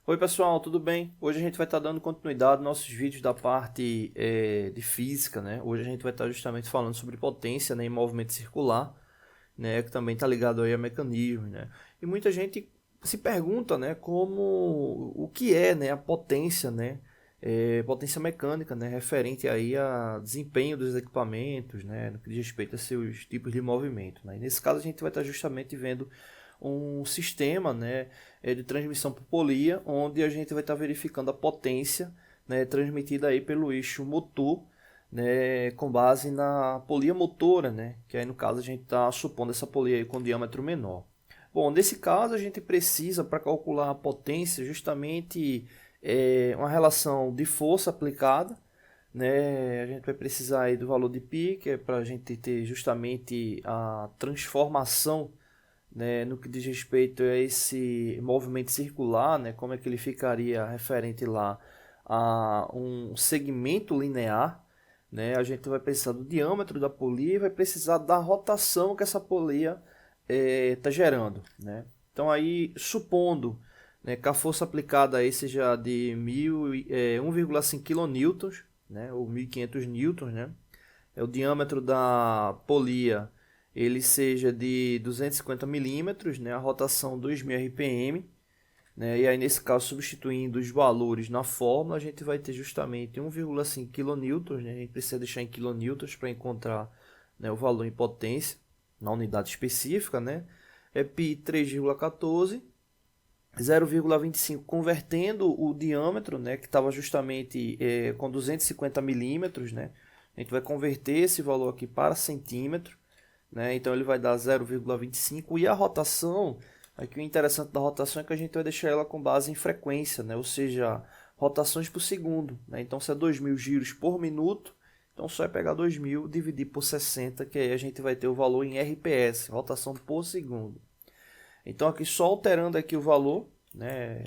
Oi pessoal, tudo bem? Hoje a gente vai estar dando continuidade aos nossos vídeos da parte de física, né? Hoje a gente vai estar justamente falando sobre potência, né, em movimento circular, né, que também está ligado aí a mecanismos, né? E muita gente se pergunta, né, como o que é, né, a potência, né? Potência mecânica, né, referente aí a desempenho dos equipamentos, né, no que diz respeito a seus tipos de movimento, né? E nesse caso a gente vai estar justamente vendo um sistema, né, de transmissão por polia, onde a gente vai estar verificando a potência, né, transmitida aí pelo eixo motor, né, com base na polia motora, né, que aí no caso a gente está supondo essa polia aí com diâmetro menor. Bom, nesse caso a gente precisa para calcular a potência justamente uma relação de força aplicada, né? A gente vai precisar aí do valor de π, que é para a gente ter justamente a transformação, né, no que diz respeito a esse movimento circular, né, como é que ele ficaria referente lá a um segmento linear, né, a gente vai precisar do diâmetro da polia e vai precisar da rotação que essa polia está gerando, né. Então aí, supondo, né, que a força aplicada aí seja de 1,5 kN, né, ou 1.500 newtons, né, o diâmetro da polia ele seja de 250 milímetros, né, a rotação 2.000 RPM, né, e aí nesse caso substituindo os valores na fórmula a gente vai ter justamente 1,5 kN, né, a gente precisa deixar em quilonewtons para encontrar, né, o valor em potência na unidade específica, né, é π 3,14, 0,25 convertendo o diâmetro, né, que estava justamente com 250 milímetros, né, a gente vai converter esse valor aqui para centímetro, né, então ele vai dar 0,25 e a rotação, aqui o interessante da rotação é que a gente vai deixar ela com base em frequência, né, ou seja, rotações por segundo, né, então se é 2.000 giros por minuto, então só é pegar 2.000 dividir por 60, que aí a gente vai ter o valor em RPS, rotação por segundo. Então aqui só alterando aqui o valor, né,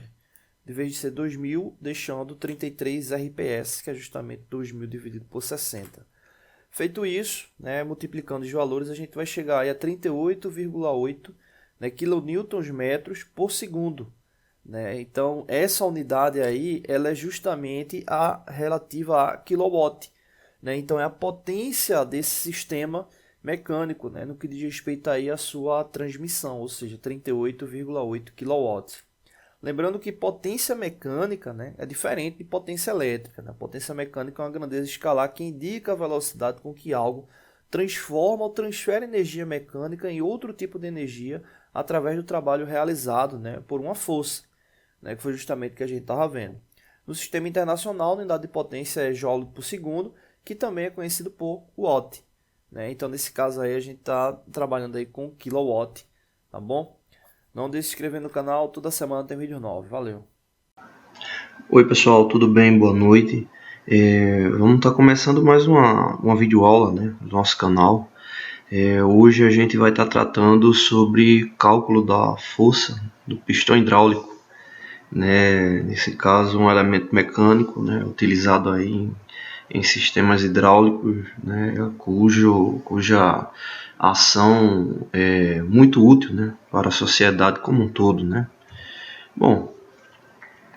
de vez de ser 2.000, deixando 33 RPS, que é justamente 2.000 dividido por 60. Feito isso, né, multiplicando os valores, a gente vai chegar aí a 38,8, né, kilonewtons metros por segundo. Né? Então essa unidade aí, ela é justamente a relativa a kilowatt. Né? Então é a potência desse sistema mecânico, né, no que diz respeito aí à sua transmissão, ou seja, 38,8 kW. Lembrando que potência mecânica, né, é diferente de potência elétrica. Né? A potência mecânica é uma grandeza escalar que indica a velocidade com que algo transforma ou transfere energia mecânica em outro tipo de energia através do trabalho realizado, né, por uma força, né, que foi justamente o que a gente estava vendo. No sistema internacional, a unidade de potência é joule por segundo, que também é conhecido por watt. Né? Então, nesse caso aí, a gente está trabalhando aí com kilowatt, tá bom? Não deixe de se inscrever no canal, toda semana tem vídeo novo. Valeu! Oi pessoal, tudo bem? Boa noite. Vamos estar começando mais uma videoaula, né, do nosso canal. Hoje a gente vai estar tratando sobre cálculo da força do pistão hidráulico, né, nesse caso um elemento mecânico, né, utilizado aí em sistemas hidráulicos, né, cuja ação é muito útil, né, para a sociedade como um todo, né. Bom,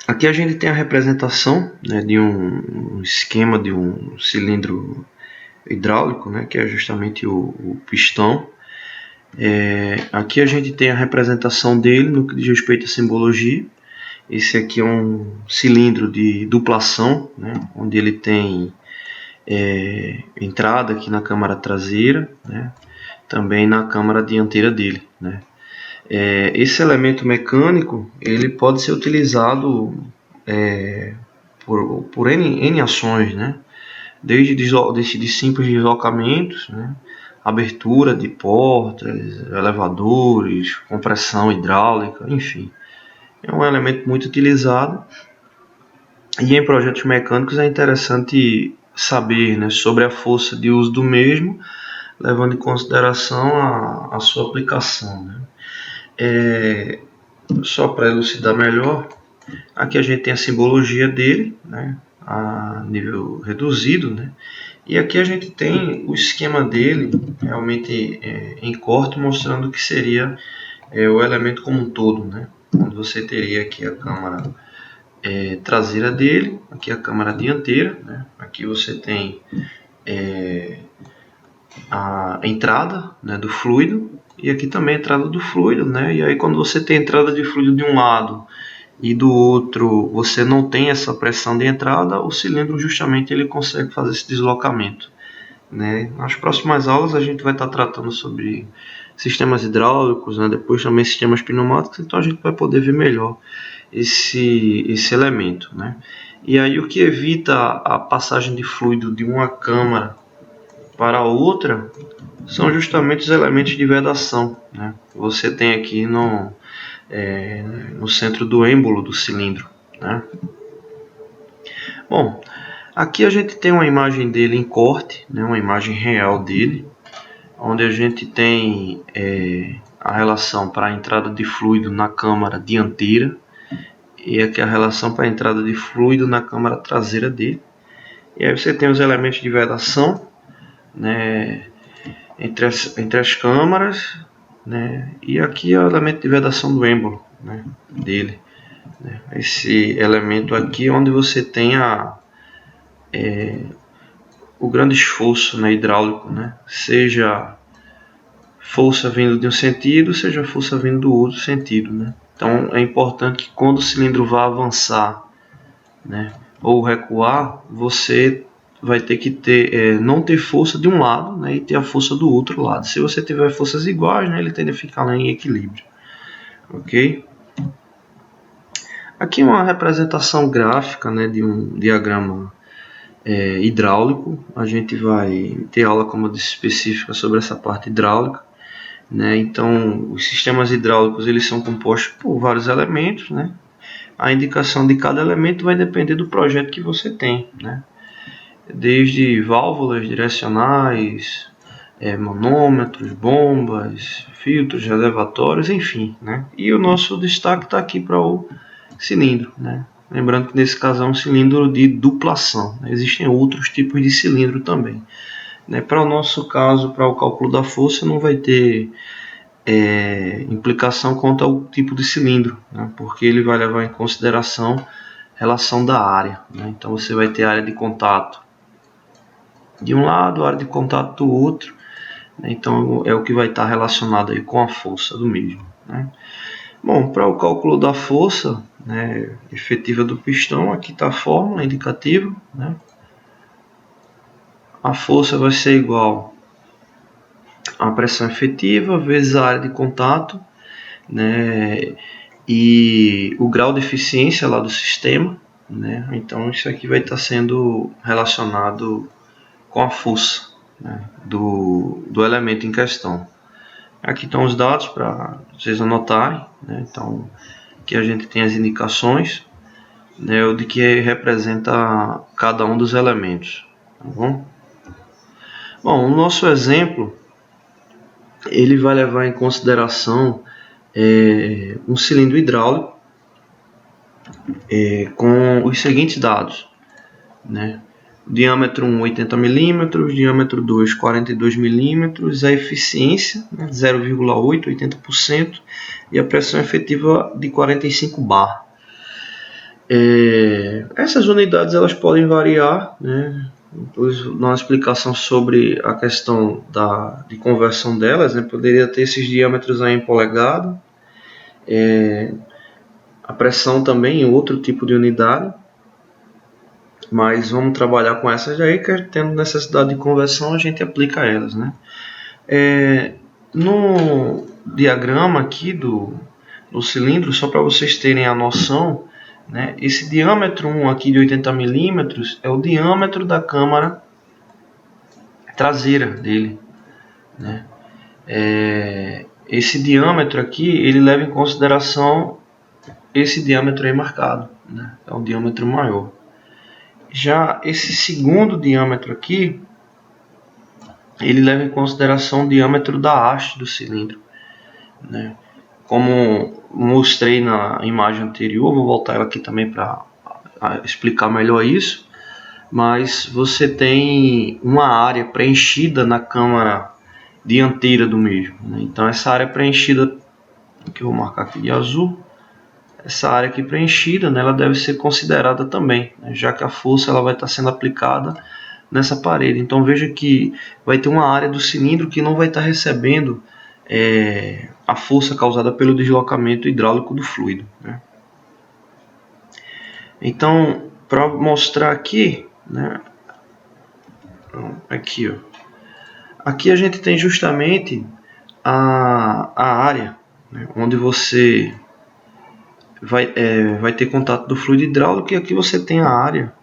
aqui a gente tem a representação, né, de um esquema de um cilindro hidráulico, né, que é justamente o pistão. Aqui a gente tem a representação dele no que diz respeito à simbologia. Esse aqui é um cilindro de duplação, né, onde ele tem entrada aqui na câmara traseira, né, também na câmara dianteira dele, né. Esse elemento mecânico ele pode ser utilizado por N ações, né? Desde de simples deslocamentos, né? Abertura de portas, elevadores, compressão hidráulica, enfim. É um elemento muito utilizado e em projetos mecânicos é interessante saber, né, sobre a força de uso do mesmo, levando em consideração a sua aplicação. Né? Só para elucidar melhor, aqui a gente tem a simbologia dele, né, a nível reduzido, né, e aqui a gente tem o esquema dele realmente em corte, mostrando o que seria o elemento como um todo, né, onde você teria aqui a câmara traseira dele, aqui a câmara dianteira, né? Aqui você tem a entrada, né, do fluido, e aqui também a entrada do fluido, né? E aí quando você tem a entrada de fluido de um lado e do outro você não tem essa pressão de entrada, o cilindro justamente ele consegue fazer esse deslocamento, né? Nas próximas aulas a gente vai estar tratando sobre sistemas hidráulicos, né? Depois também sistemas pneumáticos, então a gente vai poder ver melhor esse elemento, né? E aí o que evita a passagem de fluido de uma câmara para a outra são justamente os elementos de vedação, né? Você tem aqui no centro do êmbolo do cilindro, né? Bom, aqui a gente tem uma imagem dele em corte, né? Uma imagem real dele, onde a gente tem a relação para a entrada de fluido na câmara dianteira e aqui a relação para a entrada de fluido na câmara traseira dele. E aí você tem os elementos de vedação, né, entre as câmaras, né, e aqui é o elemento de vedação do êmbolo, né, dele. Né. Esse elemento aqui é onde você tem o grande esforço, né, hidráulico, né, seja força vindo de um sentido, seja força vindo do outro sentido, né. Então é importante que quando o cilindro vá avançar, né, ou recuar, você vai ter que não ter força de um lado, né, e ter a força do outro lado. Se você tiver forças iguais, né, ele tende a ficar lá em equilíbrio. Ok? Aqui uma representação gráfica, né, de um diagrama hidráulico. A gente vai ter aula, como eu disse, específica sobre essa parte hidráulica. Né? Então, os sistemas hidráulicos eles são compostos por vários elementos, né? A indicação de cada elemento vai depender do projeto que você tem, né? Desde válvulas direcionais, manômetros, bombas, filtros, reservatórios, enfim, né? E o nosso destaque está aqui para o cilindro, né? Lembrando que nesse caso é um cilindro de duplação, né? Existem outros tipos de cilindro também, né? Para o nosso caso, para o cálculo da força, não vai ter implicação quanto ao tipo de cilindro, né? Porque ele vai levar em consideração a relação da área, né? Então você vai ter área de contato de um lado, área de contato do outro, né? Então é o que vai estar relacionado aí com a força do mesmo, né? Bom, para o cálculo da força, né, efetiva do pistão, aqui está a fórmula indicativa, né? A força vai ser igual à pressão efetiva vezes a área de contato, né, e o grau de eficiência lá do sistema, né? Então isso aqui vai estar sendo relacionado com a força, né, do elemento em questão. Aqui estão os dados para vocês anotarem, né? Então aqui a gente tem as indicações, né, o de que representa cada um dos elementos, tá bom? Bom, o nosso exemplo ele vai levar em consideração um cilindro hidráulico com os seguintes dados, né? Diâmetro 1, 80 mm, diâmetro 2, 42 mm, a eficiência, né, 0,8, 80%, e a pressão efetiva de 45 bar. Essas unidades elas podem variar, né? Depois, uma explicação sobre a questão de conversão delas, né? Poderia ter esses diâmetros aí em polegada, a pressão também em outro tipo de unidade, mas vamos trabalhar com essas aí, que tendo necessidade de conversão a gente aplica elas, né? No diagrama aqui do cilindro, só para vocês terem a noção, né, esse diâmetro 1 aqui de 80 mm é o diâmetro da câmara traseira dele, né? Esse diâmetro aqui ele leva em consideração esse diâmetro aí marcado, né? É um diâmetro maior. Já esse segundo diâmetro aqui, ele leva em consideração o diâmetro da haste do cilindro, né? Como mostrei na imagem anterior, vou voltar ela aqui também para explicar melhor isso, mas você tem uma área preenchida na câmara dianteira do mesmo, né? Então essa área preenchida, que eu vou marcar aqui de azul, essa área aqui preenchida, né, ela deve ser considerada também, né, já que a força ela vai estar sendo aplicada nessa parede. Então veja que vai ter uma área do cilindro que não vai estar recebendo a força causada pelo deslocamento hidráulico do fluido, né? Então, para mostrar aqui, né, aqui, ó, aqui a gente tem justamente a área, né, onde você vai ter contato do fluido hidráulico, e aqui você tem a área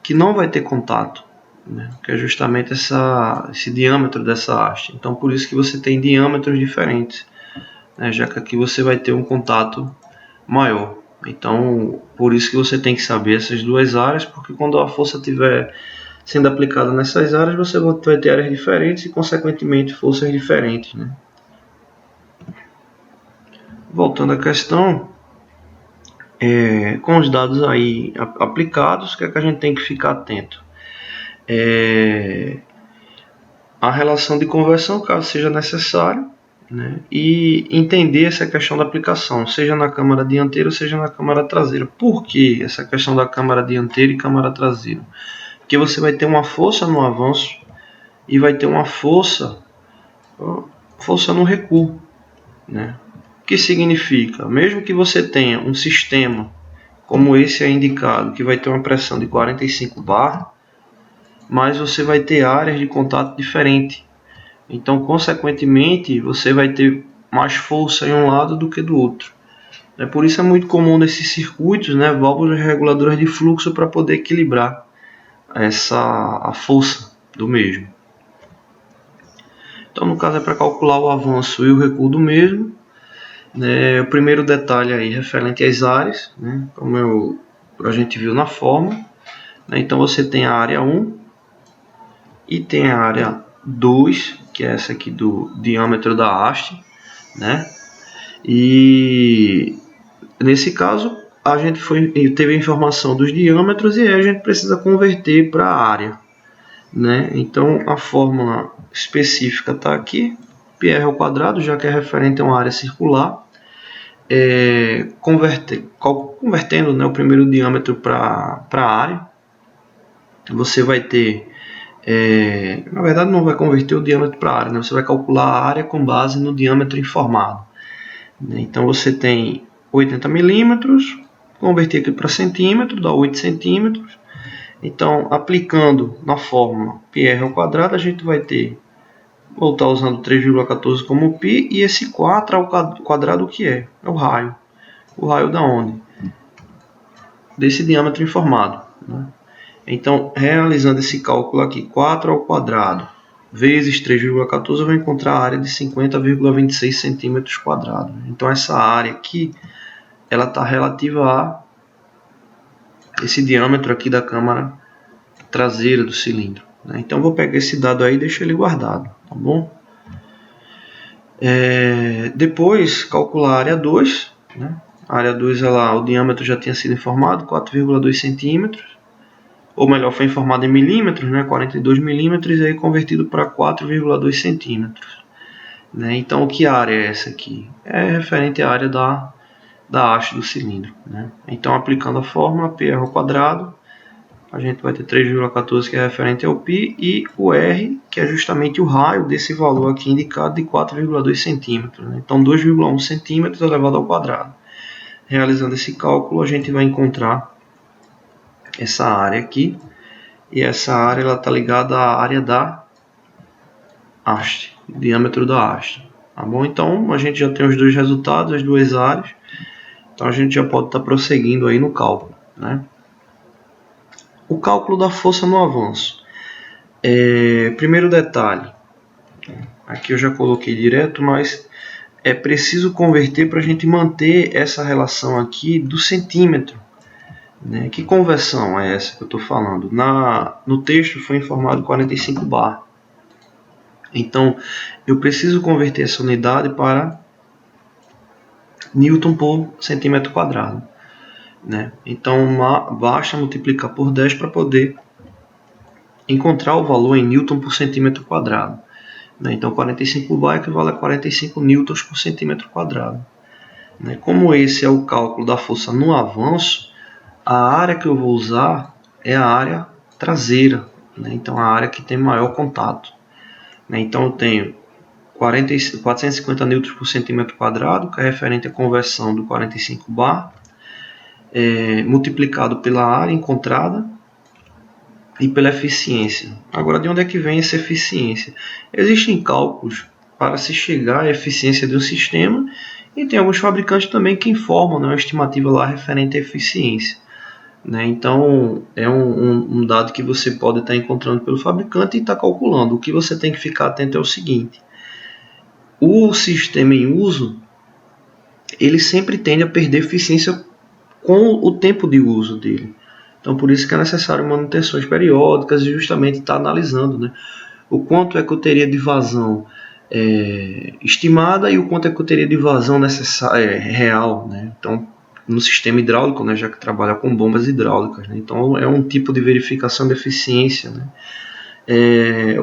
que não vai ter contato, né, que é justamente esse diâmetro dessa haste. Então por isso que você tem diâmetros diferentes, né, já que aqui você vai ter um contato maior. Então por isso que você tem que saber essas duas áreas, porque quando a força estiver sendo aplicada nessas áreas, você vai ter áreas diferentes e consequentemente forças diferentes, né? Voltando à questão, com os dados aí aplicados, o que é que a gente tem que ficar atento? A relação de conversão, caso seja necessário, né? E entender essa questão da aplicação, seja na câmara dianteira ou seja na câmara traseira. Por que essa questão da câmara dianteira e câmara traseira? Porque você vai ter uma força no avanço e vai ter uma força no recuo, né? O que significa? Mesmo que você tenha um sistema como esse aí indicado, que vai ter uma pressão de 45 bar, mas você vai ter áreas de contato diferentes. Então, consequentemente, você vai ter mais força em um lado do que do outro. Por isso é muito comum nesses circuitos, né, válvulas reguladoras de fluxo para poder equilibrar a força do mesmo. Então, no caso, é para calcular o avanço e o recuo do mesmo. O primeiro detalhe aí referente às áreas, né, como a gente viu na fórmula. Então você tem a área 1 e tem a área 2, que é essa aqui do diâmetro da haste, né? E nesse caso a gente teve a informação dos diâmetros e aí a gente precisa converter para a área, né? Então a fórmula específica está aqui, πr ao quadrado, já que é referente a uma área circular. Convertendo, né, o primeiro diâmetro para a área, você vai ter, na verdade não vai converter o diâmetro para a área, né, você vai calcular a área com base no diâmetro informado. Então você tem 80 milímetros, converter aqui para centímetro, dá 8 centímetros. Então aplicando na fórmula πr ao quadrado, a gente vai ter, vou estar usando 3,14 como π, e esse 4 ao quadrado, o que é? É o raio. O raio da onde? Desse diâmetro informado, né? Então, realizando esse cálculo aqui, 4 ao quadrado vezes 3,14, eu vou encontrar a área de 50,26 centímetros quadrados. Então, essa área aqui, ela está relativa a esse diâmetro aqui da câmara traseira do cilindro, né? Então, vou pegar esse dado aí e deixar ele guardado, tá bom? Depois, calcular a área 2, né? A área 2, o diâmetro já tinha sido informado, 4,2 centímetros, ou melhor, foi informado em milímetros, né? 42 milímetros, e aí convertido para 4,2 centímetros. Né? Então, que área é essa aqui? É referente à área da haste do cilindro, né? Então, aplicando a fórmula πr ao quadrado, a gente vai ter 3,14, que é referente ao π, e o r, que é justamente o raio desse valor aqui indicado de 4,2 centímetros. Né? Então, 2,1 centímetros elevado ao quadrado. Realizando esse cálculo, a gente vai encontrar essa área aqui, e essa área está ligada à área da haste, diâmetro da haste. Tá bom? Então, a gente já tem os dois resultados, as duas áreas. Então, a gente já pode estar prosseguindo aí no cálculo, né? O cálculo da força no avanço. Primeiro detalhe, aqui eu já coloquei direto, mas é preciso converter para a gente manter essa relação aqui do centímetro, né? Que conversão é essa que eu estou falando? No texto foi informado 45 bar. Então, eu preciso converter essa unidade para Newton por centímetro quadrado, né? Então, basta multiplicar por 10 para poder encontrar o valor em Newton por centímetro quadrado. Né? Então, 45 bar equivale a 45 newtons por centímetro quadrado. né? Como esse é o cálculo da força no avanço, a área que eu vou usar é a área traseira, né? Então a área que tem maior contato, né? Então eu tenho 450 newtons por centímetro quadrado, que é referente à conversão do 45 bar, multiplicado pela área encontrada e pela eficiência. Agora, de onde é que vem essa eficiência? Existem cálculos para se chegar à eficiência do sistema e tem alguns fabricantes também que informam, né, uma estimativa lá referente à eficiência, né? Então, é um dado que você pode estar encontrando pelo fabricante e estar calculando. O que você tem que ficar atento é o seguinte: o sistema em uso, ele sempre tende a perder eficiência com o tempo de uso dele. Então, por isso que é necessário manutenções periódicas e justamente estar analisando, né, o quanto é que eu teria de vazão estimada e o quanto é que eu teria de vazão real, né? Então, no sistema hidráulico, né, já que trabalha com bombas hidráulicas, né? Então é um tipo de verificação de eficiência, né?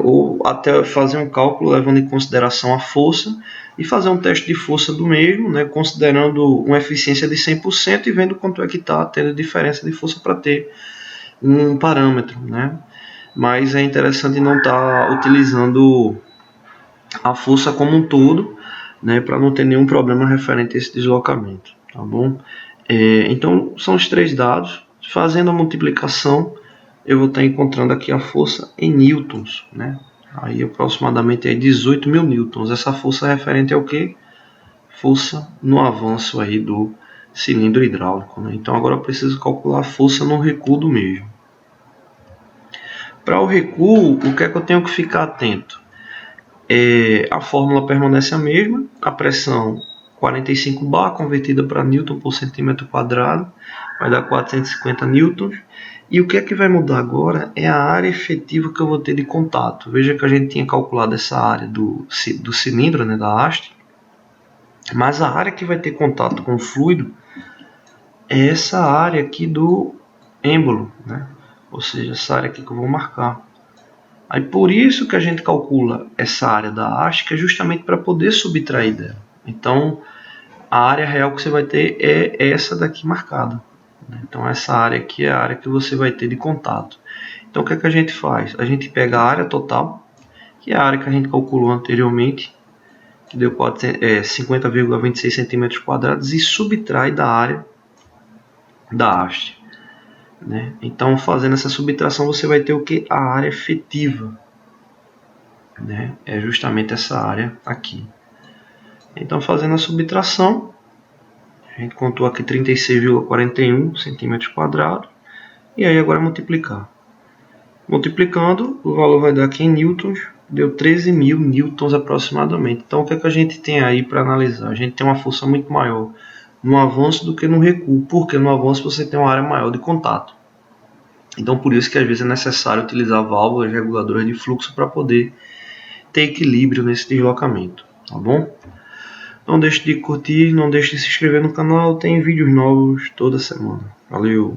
Ou até fazer um cálculo levando em consideração a força e fazer um teste de força do mesmo, né, considerando uma eficiência de 100% e vendo quanto é que está tendo diferença de força para ter um parâmetro, né? Mas é interessante não estar utilizando a força como um todo, né, para não ter nenhum problema referente a esse deslocamento, tá bom? Então são os três dados. Fazendo a multiplicação, eu vou estar encontrando aqui a força em newtons, né? Aí aproximadamente é 18.000 newtons. Essa força é referente ao que? Força no avanço aí do cilindro hidráulico, né? Então agora eu preciso calcular a força no recuo do mesmo. Para o recuo, o que é que eu tenho que ficar atento? A fórmula permanece a mesma, a pressão 45 bar convertida para newton por centímetro quadrado vai dar 450 newtons. E o que é que vai mudar agora é a área efetiva que eu vou ter de contato. Veja que a gente tinha calculado essa área do cilindro, né, da haste, mas a área que vai ter contato com o fluido é essa área aqui do êmbolo, né? Ou seja, essa área aqui que eu vou marcar. Aí por isso que a gente calcula essa área da haste, que é justamente para poder subtrair dela. Então a área real que você vai ter é essa daqui marcada. Então essa área aqui é a área que você vai ter de contato. Então o que é que a gente faz? A gente pega a área total, que é a área que a gente calculou anteriormente, que deu 50,26 centímetros quadrados, e subtrai da área da haste, né? Então fazendo essa subtração você vai ter o que? A área efetiva, né? É justamente essa área aqui. Então fazendo a subtração, a gente contou aqui 36,41 centímetros quadrados. E aí agora multiplicar. Multiplicando, o valor vai dar aqui em newtons. Deu 13.000 newtons aproximadamente. Então o que é que a gente tem aí para analisar? A gente tem uma força muito maior no avanço do que no recuo. Porque no avanço você tem uma área maior de contato. Então por isso que às vezes é necessário utilizar válvulas reguladoras de fluxo para poder ter equilíbrio nesse deslocamento. Tá bom? Não deixe de curtir, não deixe de se inscrever no canal, tem vídeos novos toda semana. Valeu!